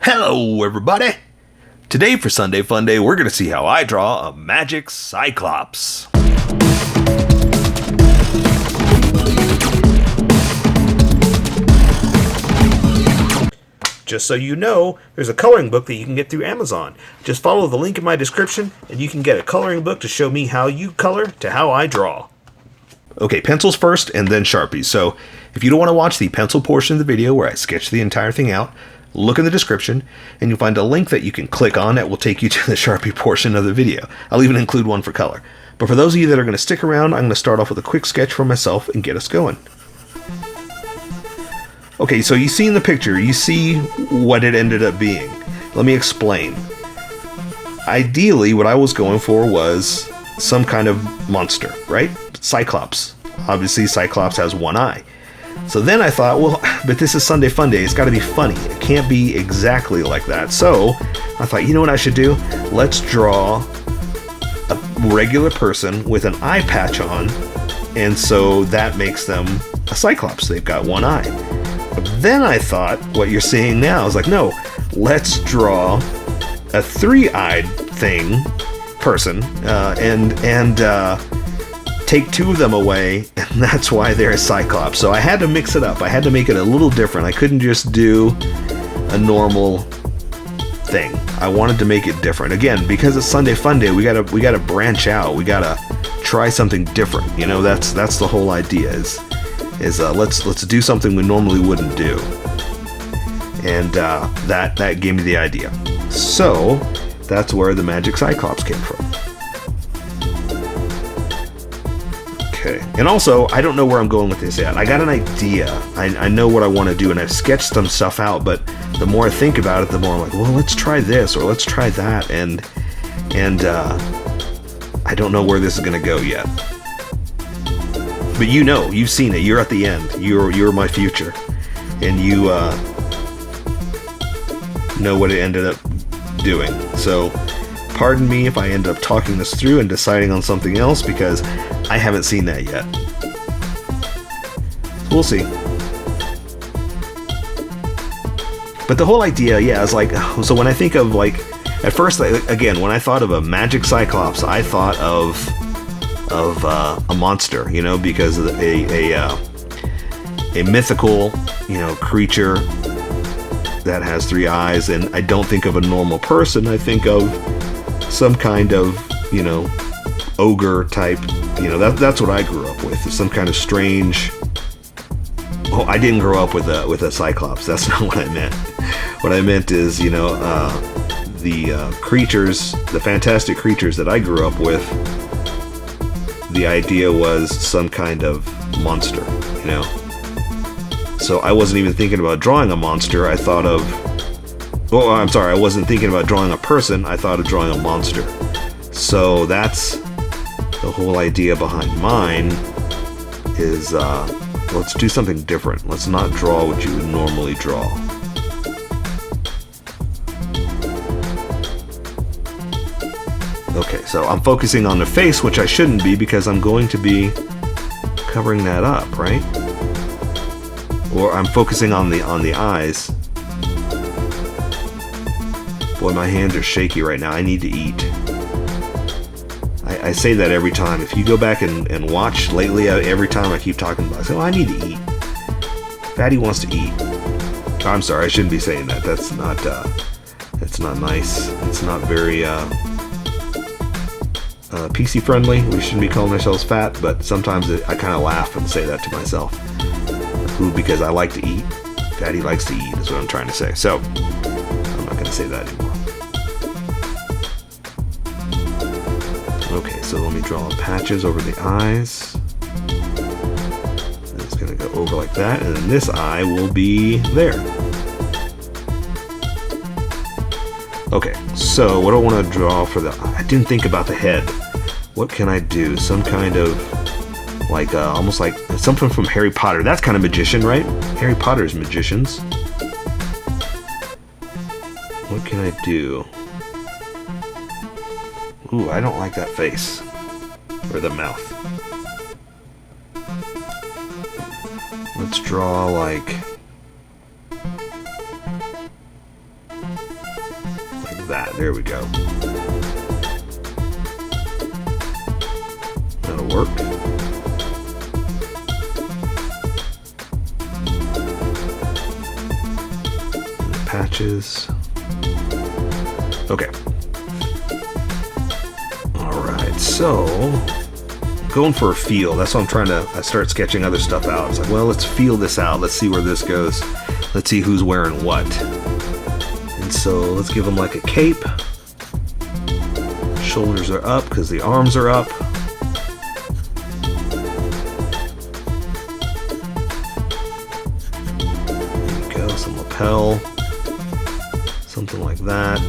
Hello everybody! Today for Sunday Funday, we're going to see how I draw a Magic Cyclops. Just so you know, there's a coloring book that you can get through Amazon. Just follow the link in my description and you can get a coloring book to show me how you color to how I draw. Okay, pencils first and then Sharpies. So if you don't want to watch the pencil portion of the video where I sketch the entire thing out, look in the description and you'll find a link that you can click on that will take you to the Sharpie portion of the video. I'll even include one for color. But for those of you that are going to stick around, I'm going to start off with a quick sketch for myself and get us going. Okay, so you see in the picture, you see what it ended up being. Let me explain. Ideally, what I was going for was some kind of monster, right? Cyclops. Obviously, Cyclops has one eye. So then I thought, well, but this is Sunday Funday, it's got to be funny. It can't be exactly like that. So I thought, you know what I should do? Let's draw a regular person with an eye patch on, and so that makes them a Cyclops. They've got one eye. But then I thought, what you're seeing now is like, no, let's draw a three-eyed person, and take two of them away, and that's why they're a Cyclops. So I had to mix it up. I had to make it a little different. I couldn't just do a normal thing. I wanted to make it different. Again, because it's Sunday Funday, we gotta branch out. We gotta try something different. You know, that's the whole idea. Let's do something we normally wouldn't do. And that gave me the idea. So that's where the Magic Cyclops came from. Okay. And also, I don't know where I'm going with this yet. I got an idea. I know what I want to do, and I've sketched some stuff out, but the more I think about it, the more I'm like, well, let's try this, or let's try that, and I don't know where this is going to go yet. But you know, you've seen it. You're at the end. You're my future. And you know what it ended up doing. So pardon me if I end up talking this through and deciding on something else, because I haven't seen that yet. We'll see. But the whole idea, yeah, is like, so when I think of, like, at first, again, when I thought of a Magic Cyclops, I thought of a monster, you know, because a mythical, you know, creature that has three eyes. And I don't think of a normal person. I think of some kind of, you know, ogre type. You know, that's what I grew up with. Some kind of strange. Oh, I didn't grow up with a Cyclops. That's not what I meant. What I meant is, you know, the creatures, the fantastic creatures that I grew up with. The idea was some kind of monster, you know. So I wasn't even thinking about drawing a monster. I thought of, oh, I'm sorry, I wasn't thinking about drawing a person. I thought of drawing a monster. So that's the whole idea behind mine. Is let's do something different. Let's not draw what you would normally draw. Okay, so I'm focusing on the face, which I shouldn't be, because I'm going to be covering that up, right? Or I'm focusing on the eyes. Boy, my hands are shaky right now. I need to eat. I say that every time. If you go back and watch lately, every time I keep talking about it, I say, oh, I need to eat. Fatty wants to eat. I'm sorry, I shouldn't be saying that. That's not nice. It's not very PC friendly. We shouldn't be calling ourselves fat, but sometimes I kind of laugh and say that to myself. Because I like to eat. Fatty likes to eat is what I'm trying to say. So I'm not going to say that anymore. Okay, so let me draw patches over the eyes. It's going to go over like that, and then this eye will be there. Okay, so what do I want to draw for the eye? I didn't think about the head. What can I do? Some kind of, like, almost like something from Harry Potter. That's kind of magician, right? Harry Potter's magicians. What can I do? Ooh, I don't like that face. Or the mouth. Let's draw, like, that. There we go. That'll work. And the patches. Okay. Alright, so going for a feel. That's what I'm trying to, I start sketching other stuff out. It's like, well, let's feel this out. Let's see where this goes. Let's see who's wearing what. And so let's give him like a cape. Shoulders are up because the arms are up. There you go, some lapel. Something like that.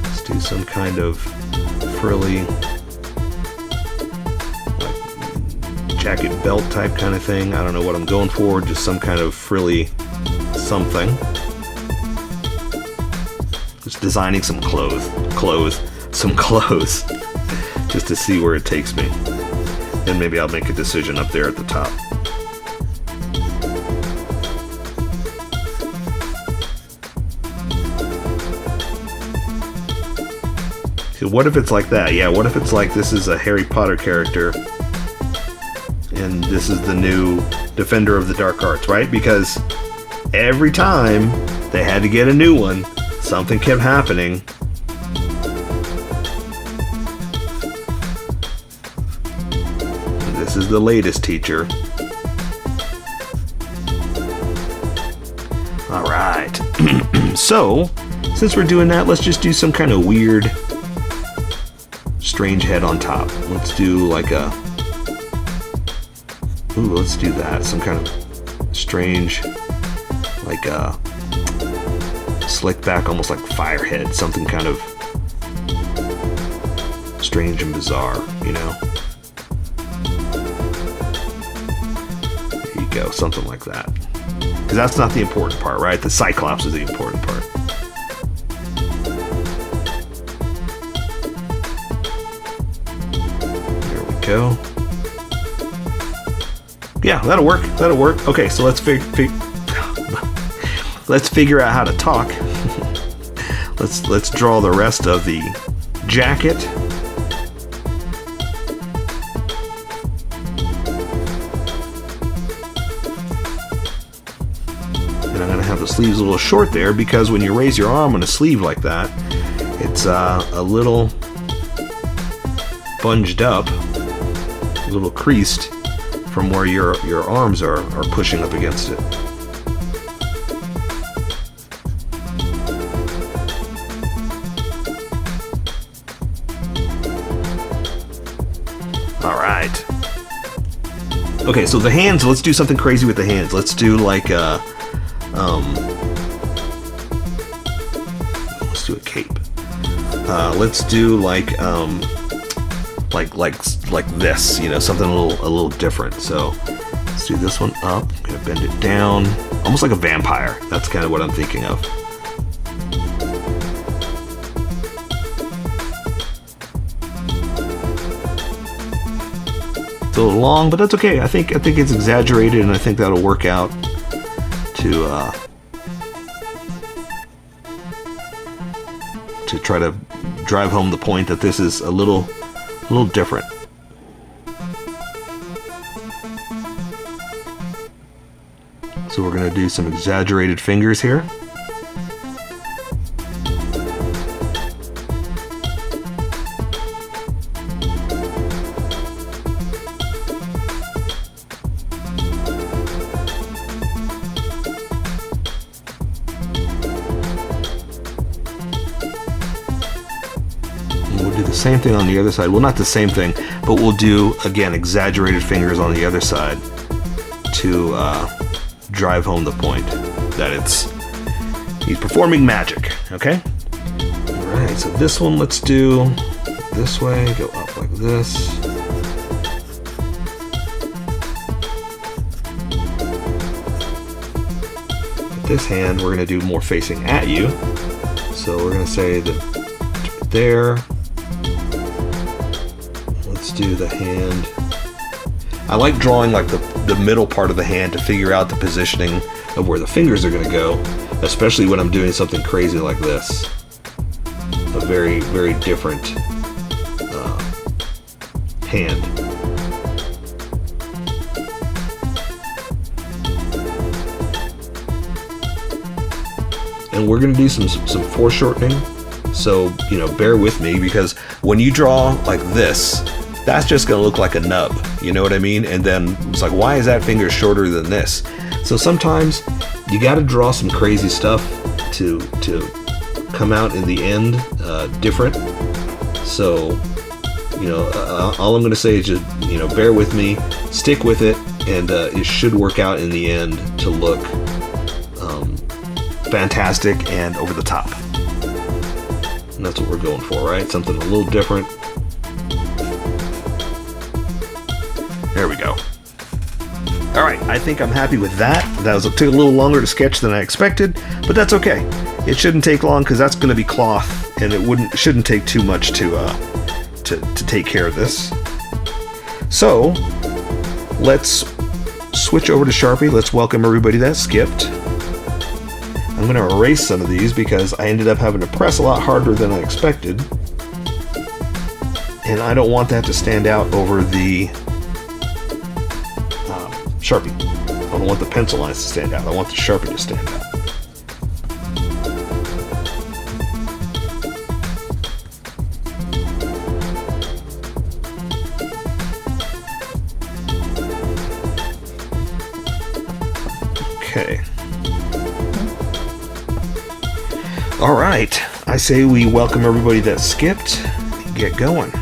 Let's do some kind of frilly, like jacket belt type kind of thing. I don't know what I'm going for, just some kind of frilly something. Just designing some clothes, just to see where it takes me. Then maybe I'll make a decision up there at the top. So what if it's like that? Yeah, what if it's like this is a Harry Potter character and this is the new Defender of the Dark Arts, right? Because every time they had to get a new one, something kept happening. This is the latest teacher. Alright. So, since we're doing that, let's just do some kind of weird, strange head on top. Let's do like a... Ooh, let's do that. Some kind of strange, like a slick back, almost like fire head. Something kind of strange and bizarre, you know? There you go, something like that. Because that's not the important part, right? The Cyclops is the important part. There we go. Yeah, that'll work. That'll work. Okay, so let's let's figure out how to talk. let's draw the rest of the jacket. And I'm gonna have the sleeves a little short there because when you raise your arm on a sleeve like that, it's a little bunged up, a little creased from where your arms are pushing up against it. Alright. Okay, so the hands, let's do something crazy with the hands. Let's do like a, let's do a cape. Let's do like this, you know, something a little different. So let's do this one up. I'm gonna bend it down, almost like a vampire. That's kind of what I'm thinking of. It's a little long, but that's okay. I think it's exaggerated, and I think that'll work out to try to drive home the point that this is a little different. So we're going to do some exaggerated fingers here. We'll do the same thing on the other side. Well, not the same thing, but we'll do, again, exaggerated fingers on the other side to drive home the point that he's performing magic, okay? Alright, so this one let's do this way, go up like this. With this hand, we're going to do more facing at you. So we're going to say that there. Let's do the hand. I like drawing like the middle part of the hand to figure out the positioning of where the fingers are going to go, especially when I'm doing something crazy like this. A very, very different hand. And we're going to do some foreshortening, so bear with me, because when you draw like this, that's just going to look like a nub, you know what I mean? And then it's like, why is that finger shorter than this? So sometimes you got to draw some crazy stuff to come out in the end different. So all I'm going to say is just bear with me, stick with it, and it should work out in the end to look fantastic and over the top. And that's what we're going for, right? Something a little different. There we go. All right, I think I'm happy with that. That took a little longer to sketch than I expected, but that's okay. It shouldn't take long because that's going to be cloth, and it shouldn't take too much to take care of this. So let's switch over to Sharpie. Let's welcome everybody that skipped. I'm going to erase some of these because I ended up having to press a lot harder than I expected, and I don't want that to stand out over the Sharpie. I don't want the pencil lines to stand out. I want the Sharpie to stand out. Okay. All right. I say we welcome everybody that skipped and get going. I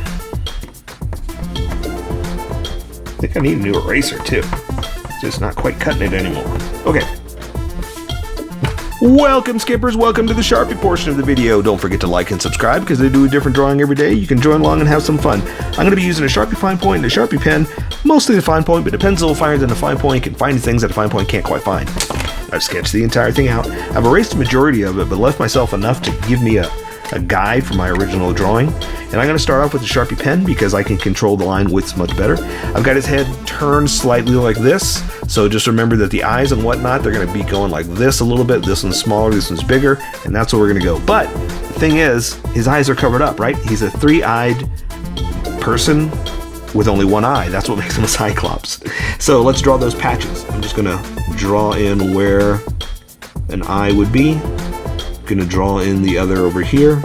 think I need a new eraser too. It's just not quite cutting it anymore. Okay. Welcome, skippers. Welcome to the Sharpie portion of the video. Don't forget to like and subscribe because I do a different drawing every day. You can join along and have some fun. I'm going to be using a Sharpie fine point and a Sharpie pen. Mostly the fine point, but a pencil finer than a fine point can find things that a fine point can't quite find. I've sketched the entire thing out. I've erased the majority of it, but left myself enough to give me a guide for my original drawing. And I'm going to start off with the Sharpie pen because I can control the line widths much better. I've got his head turned slightly like this, so just remember that the eyes and whatnot, they're going to be going like this a little bit. This one's smaller, this one's bigger, and that's where we're going to go. But the thing is, his eyes are covered up, right? He's a three-eyed person with only one eye. That's what makes him a Cyclops. So let's draw those patches. I'm just going to draw in where an eye would be. Going to draw in the other over here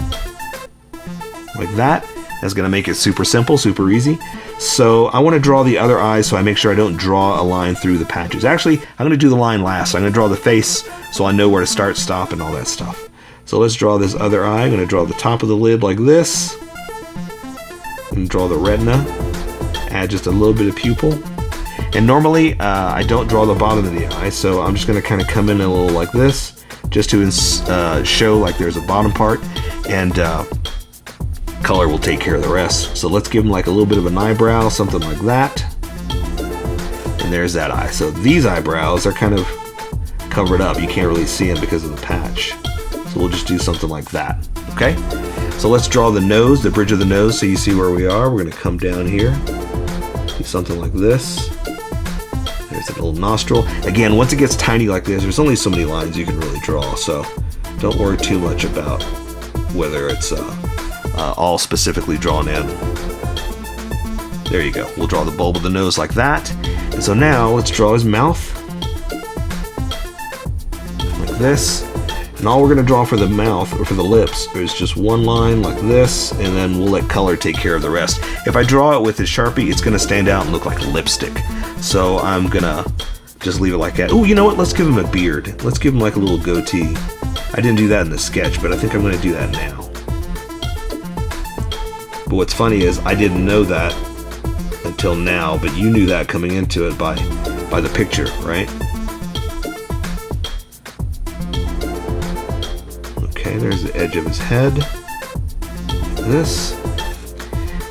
like that. That's going to make it super simple, super easy. So I want to draw the other eye so I make sure I don't draw a line through the patches. Actually, I'm going to do the line last. I'm going to draw the face so I know where to start, stop, and all that stuff. So let's draw this other eye. I'm going to draw the top of the lid like this. And draw the retina. Add just a little bit of pupil. And normally I don't draw the bottom of the eye, so I'm just going to kind of come in a little like this, just to show like there's a bottom part, and color will take care of the rest. So let's give him like a little bit of an eyebrow, something like that. And there's that eye. So these eyebrows are kind of covered up. You can't really see them because of the patch. So we'll just do something like that, okay? So let's draw the nose, the bridge of the nose, so you see where we are. We're gonna come down here, do something like this. There's a little nostril. Again, once it gets tiny like this, there's only so many lines you can really draw, so don't worry too much about whether it's all specifically drawn in. There you go. We'll draw the bulb of the nose like that. And so now let's draw his mouth like this. And all we're going to draw for the mouth, or for the lips, is just one line like this, and then we'll let color take care of the rest. If I draw it with the Sharpie, it's going to stand out and look like lipstick. So I'm going to just leave it like that. Oh, you know what? Let's give him a beard. Let's give him like a little goatee. I didn't do that in the sketch, but I think I'm going to do that now. But what's funny is I didn't know that until now, but you knew that coming into it by the picture, right? Okay, there's the edge of his head. This.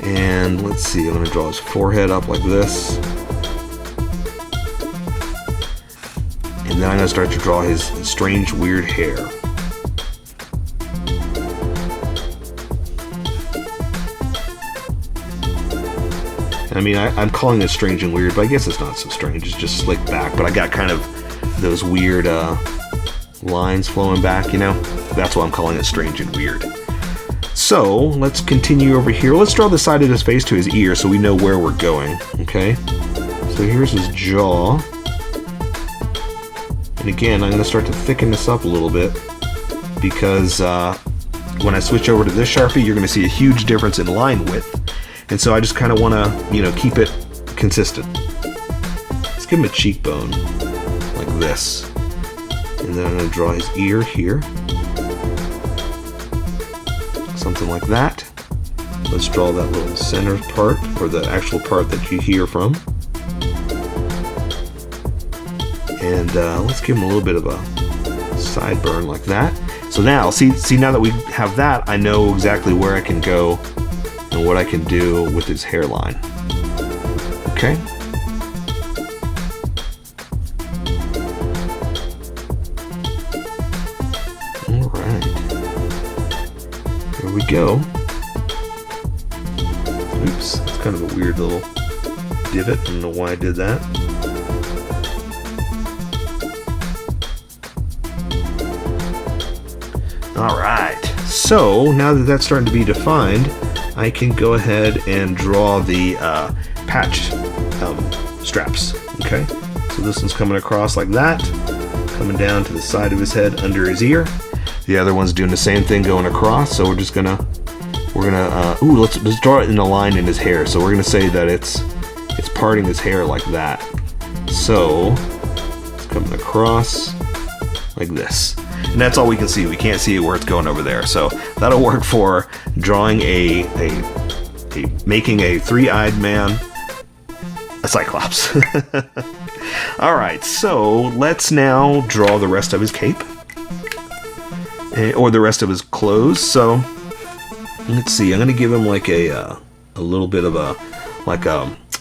And let's see, I'm going to draw his forehead up like this. And then I'm going to start to draw his strange, weird hair. And I mean, I'm calling it strange and weird, but I guess it's not so strange. It's just slicked back, but I got kind of those weird lines flowing back, you know? That's why I'm calling it strange and weird. So, let's continue over here. Let's draw the side of his face to his ear so we know where we're going, okay? So here's his jaw. And again, I'm going to start to thicken this up a little bit because when I switch over to this Sharpie, you're going to see a huge difference in line width. And so I just kind of want to, you know, keep it consistent. Let's give him a cheekbone like this. And then I'm going to draw his ear here. Something like that. Let's draw that little center part, or the actual part that you hear from. And let's give him a little bit of a sideburn like that. So now, see now that we have that, I know exactly where I can go and what I can do with his hairline. Okay? Alright. There we go. Oops, that's kind of a weird little divot. I don't know why I did that. Alright, so now that that's starting to be defined, I can go ahead and draw the patch straps, okay? So this one's coming across like that, coming down to the side of his head under his ear. The other one's doing the same thing going across, so let's draw it in a line in his hair. So we're gonna say that it's parting his hair like that. So it's coming across like this. And that's all we can see. We can't see where it's going over there. So that'll work for drawing making a three-eyed man a Cyclops. All right, so let's now draw the rest of his cape, or the rest of his clothes. So let's see. I'm gonna give him like a little bit of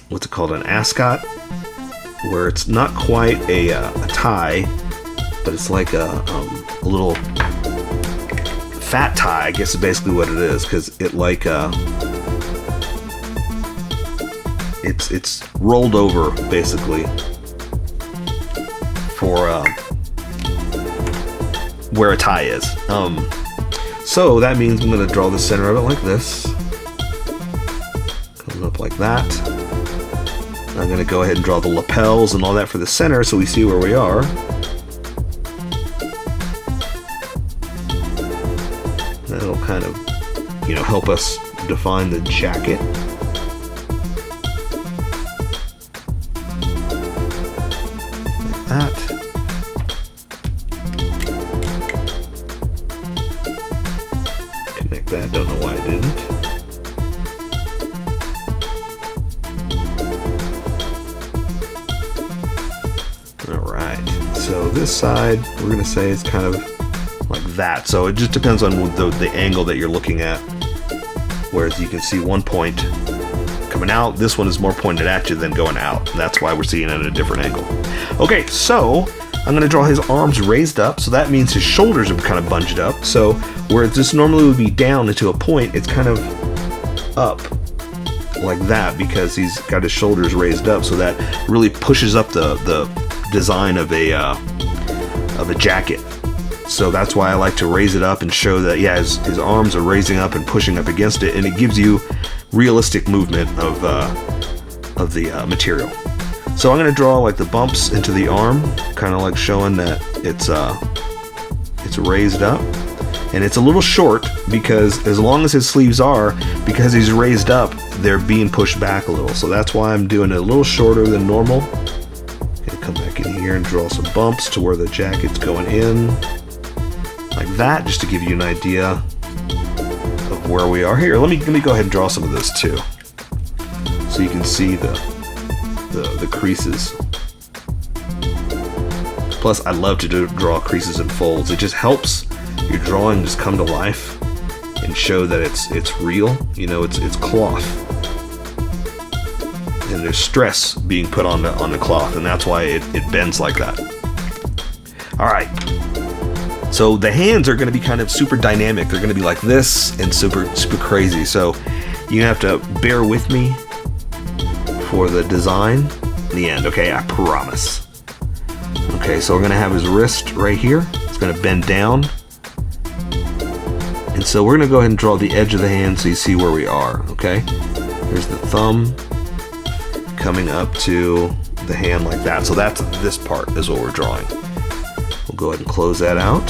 what's it called, an ascot, where it's not quite a tie, but it's like a little fat tie, I guess is basically what it is, because it like it's rolled over basically for where a tie is. So that means I'm going to draw the center of it like this, coming up like that. I'm going to go ahead and draw the lapels and all that for the center so we see where we are. That'll kind of, you know, help us define the jacket. Like that. Connect that, don't know why I didn't. Alright, so this side, we're going to say it's kind of like that. So it just depends on the angle that you're looking at. Whereas you can see one point coming out, this one is more pointed at you than going out. And that's why we're seeing it at a different angle. Okay, so I'm going to draw his arms raised up. So that means his shoulders are kind of bunged up. So where this normally would be down into a point, it's kind of up like that because he's got his shoulders raised up. So that really pushes up the design of a jacket. So that's why I like to raise it up and show that, yeah, his arms are raising up and pushing up against it, and it gives you realistic movement of the material. So I'm going to draw like the bumps into the arm, kind of like showing that it's raised up. And it's a little short because as long as his sleeves are, because he's raised up, they're being pushed back a little. So that's why I'm doing it a little shorter than normal. Gonna come back in here and draw some bumps to where the jacket's going in. Like that, just to give you an idea of where we are. Here, let me go ahead and draw some of this too, so you can see the creases. Plus, I love to draw creases and folds. It just helps your drawing just come to life and show that it's real. You know, it's cloth, and there's stress being put on the cloth, and that's why it bends like that. All right. So the hands are going to be kind of super dynamic. They're going to be like this and super crazy. So you have to bear with me for the design in the end, okay? I promise. Okay, so we're gonna have his wrist right here. It's gonna bend down. And so we're gonna go ahead and draw the edge of the hand so you see where we are, okay? Here's the thumb coming up to the hand like that. So that's this part is what we're drawing. We'll go ahead and close that out.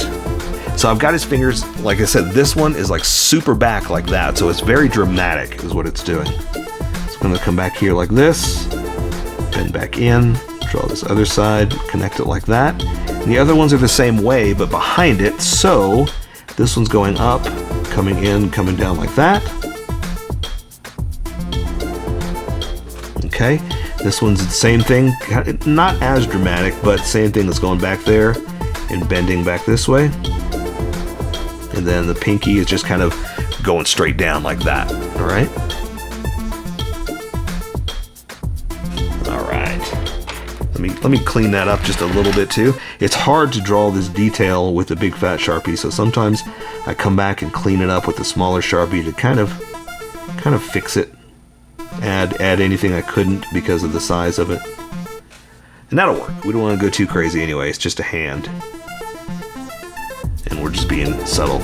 So I've got his fingers, like I said, this one is like super back like that. So it's very dramatic is what it's doing. So I'm gonna come back here like this, bend back in, draw this other side, connect it like that. And the other ones are the same way, but behind it. So this one's going up, coming in, coming down like that. Okay, this one's the same thing, not as dramatic, but same thing that's going back there and bending back this way. And then the pinky is just kind of going straight down like that, all right? All right, let me clean that up just a little bit too. It's hard to draw this detail with a big fat Sharpie, so sometimes I come back and clean it up with a smaller Sharpie to kind of fix it. Add anything I couldn't because of the size of it. And that'll work. We don't want to go too crazy anyway. It's just a hand. And we're just being subtle.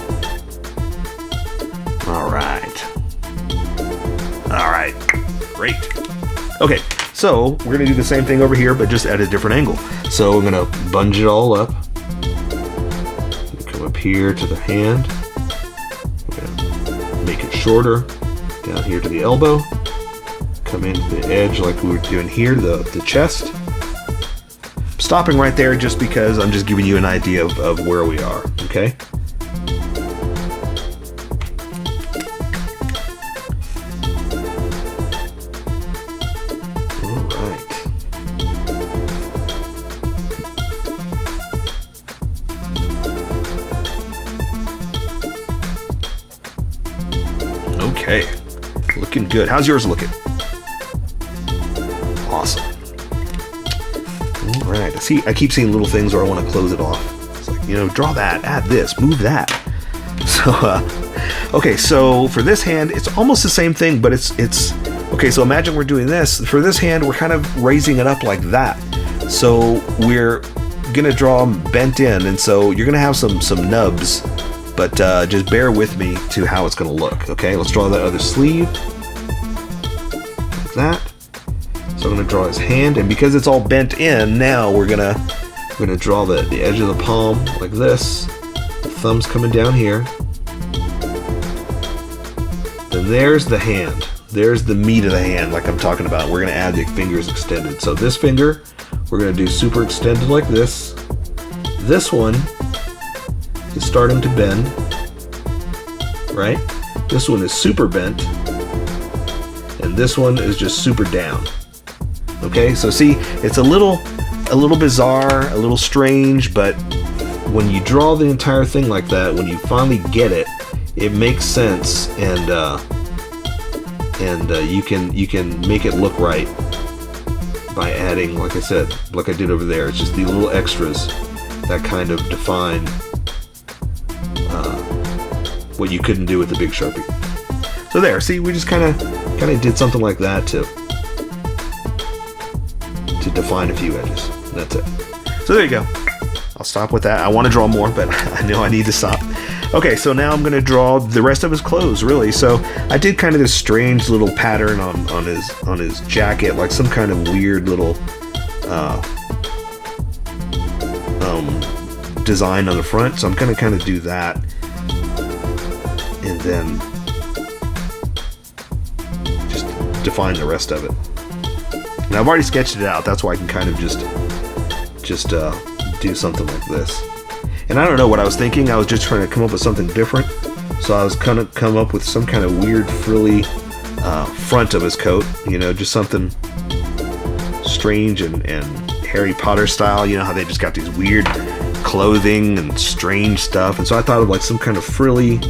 Alright. Alright. Great. Okay, so we're going to do the same thing over here, but just at a different angle. So we're going to bunge it all up. Come up here to the hand. We're going to make it shorter. Down here to the elbow. Come into the edge like we were doing here, the chest. Stopping right there just because I'm just giving you an idea of where we are, okay? All right. Okay, looking good. How's yours looking? Awesome. All right. See, I keep seeing little things where I want to close it off. It's like, you know, draw that, add this, move that. So, okay. So for this hand, it's almost the same thing, but it's okay. So imagine we're doing this. For this hand, we're kind of raising it up like that. So we're gonna draw them bent in, and so you're gonna have some nubs, but just bear with me to how it's gonna look. Okay. Let's draw that other sleeve like that. So I'm going to draw his hand, and because it's all bent in, now we're gonna draw the edge of the palm like this. The thumb's coming down here. Then there's the hand. There's the meat of the hand, like I'm talking about. We're going to add the fingers extended. So this finger, we're going to do super extended like this. This one is starting to bend, right? This one is super bent, and this one is just super down. Okay, so see, it's a little bizarre, a little strange, but when you draw the entire thing like that, when you finally get it, it makes sense, and you can make it look right by adding, like I said, like I did over there. It's just the little extras that kind of define what you couldn't do with the big Sharpie. So there, see, we just kind of did something like that to define a few edges. That's it. So there you go. I'll stop with that. I want to draw more, but I know I need to stop. Okay, so now I'm going to draw the rest of his clothes, really. So I did kind of this strange little pattern on his jacket, like some kind of weird little design on the front. So I'm going to kind of do that, and then just define the rest of it. Now I've already sketched it out. That's why I can kind of just do something like this. And I don't know what I was thinking. I was just trying to come up with something different. So I was kind of come up with some kind of weird frilly front of his coat. You know, just something strange and Harry Potter style. You know how they just got these weird clothing and strange stuff. And so I thought of like some kind of frilly,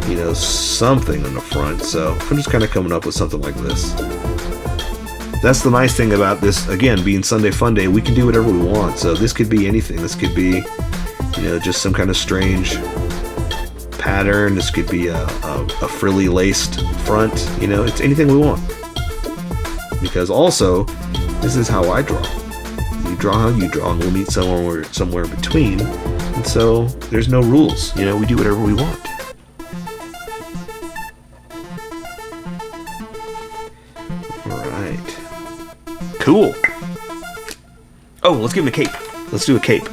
you know, something on the front. So I'm just kind of coming up with something like this. That's the nice thing about this, again, being Sunday Fun Day. We can do whatever we want. So this could be anything. This could be, you know, just some kind of strange pattern. This could be a frilly laced front. You know, it's anything we want. because also, this is how I draw. You draw how you draw, and we'll meet somewhere in between. And so, there's no rules. You know, we do whatever we want. Alright. Cool. Oh, let's give him a cape. Let's do a cape.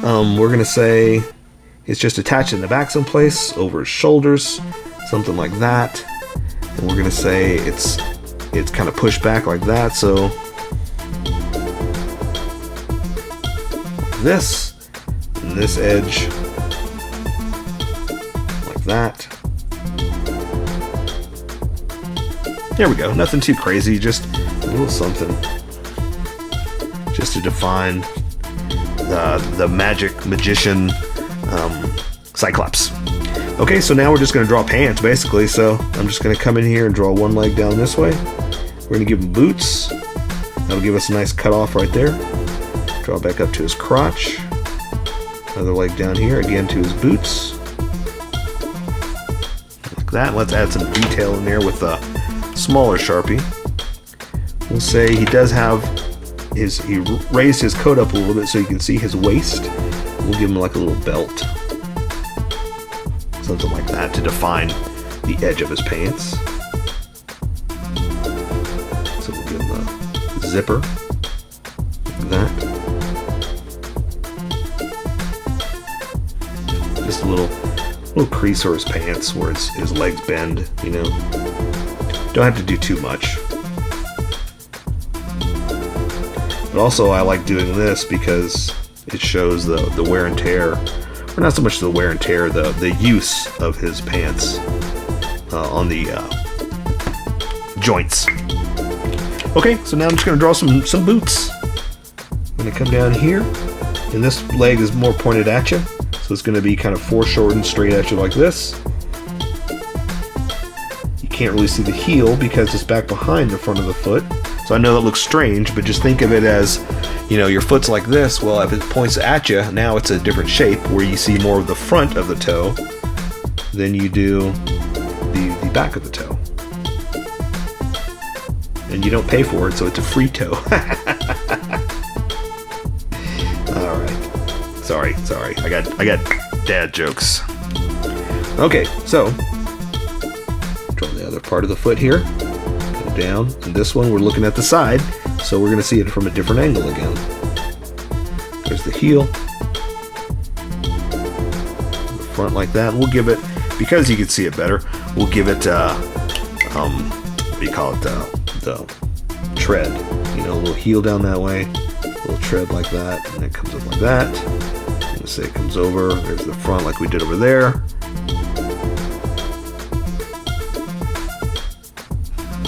We're going to say it's just attached in the back someplace, over his shoulders, something like that. And we're going to say it's kind of pushed back like that, so this, and this edge like that. There we go. Nothing too crazy, just a little something just to define the magician Cyclops. Okay, so now we're just going to draw pants basically. So I'm just going to come in here and draw one leg down this way. We're going to give him boots. That'll give us a nice cutoff right there. Draw back up to his crotch. Another leg down here, again to his boots. Like that. Let's add some detail in there with a smaller Sharpie. We'll say he does have he raised his coat up a little bit so you can see his waist. We'll give him like a little belt. Something like that to define the edge of his pants. So we'll give him a zipper. Like that. Just a little crease or his pants where his legs bend, you know. Don't have to do too much. But also I like doing this because it shows the wear and tear, or not so much the wear and tear, the use of his pants on the joints. Okay, so now I'm just going to draw some boots. I'm going to come down here, and this leg is more pointed at you, so it's going to be kind of foreshortened straight at you like this. You can't really see the heel because it's back behind the front of the foot. So I know that looks strange, but just think of it as, you know, your foot's like this. Well, if it points at you, now it's a different shape where you see more of the front of the toe than you do the back of the toe. And you don't pay for it, so it's a free toe. All right. Sorry. I got dad jokes. Okay, so draw the other part of the foot here. Down, and this one we're looking at the side, so we're going to see it from a different angle again. There's the heel, the front like that. We'll give it, because you can see it better, we'll give it what do you call it, the tread, you know, a little heel down that way, a little tread like that, and it comes up like that. I'm going to say it comes over, there's the front like we did over there.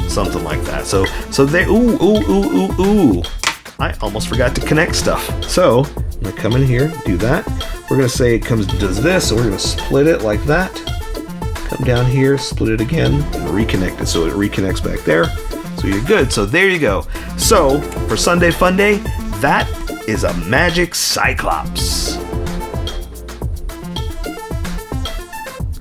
Something like that. So there. Ooh. I almost forgot to connect stuff. So I'm gonna come in here, do that. We're gonna say it does this, and we're gonna split it like that. Come down here, split it again, and reconnect it so it reconnects back there. So you're good. So there you go. So for Sunday Fun Day, that is a Magic Cyclops.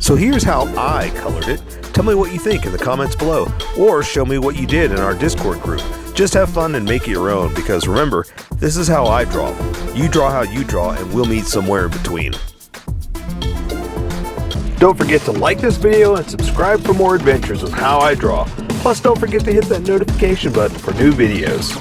So here's how I colored it. Tell me what you think in the comments below, or show me what you did in our Discord group. Just have fun and make it your own, because remember, this is how I draw. You draw how you draw, and we'll meet somewhere in between. Don't forget to like this video and subscribe for more adventures with How I Draw. Plus, don't forget to hit that notification button for new videos.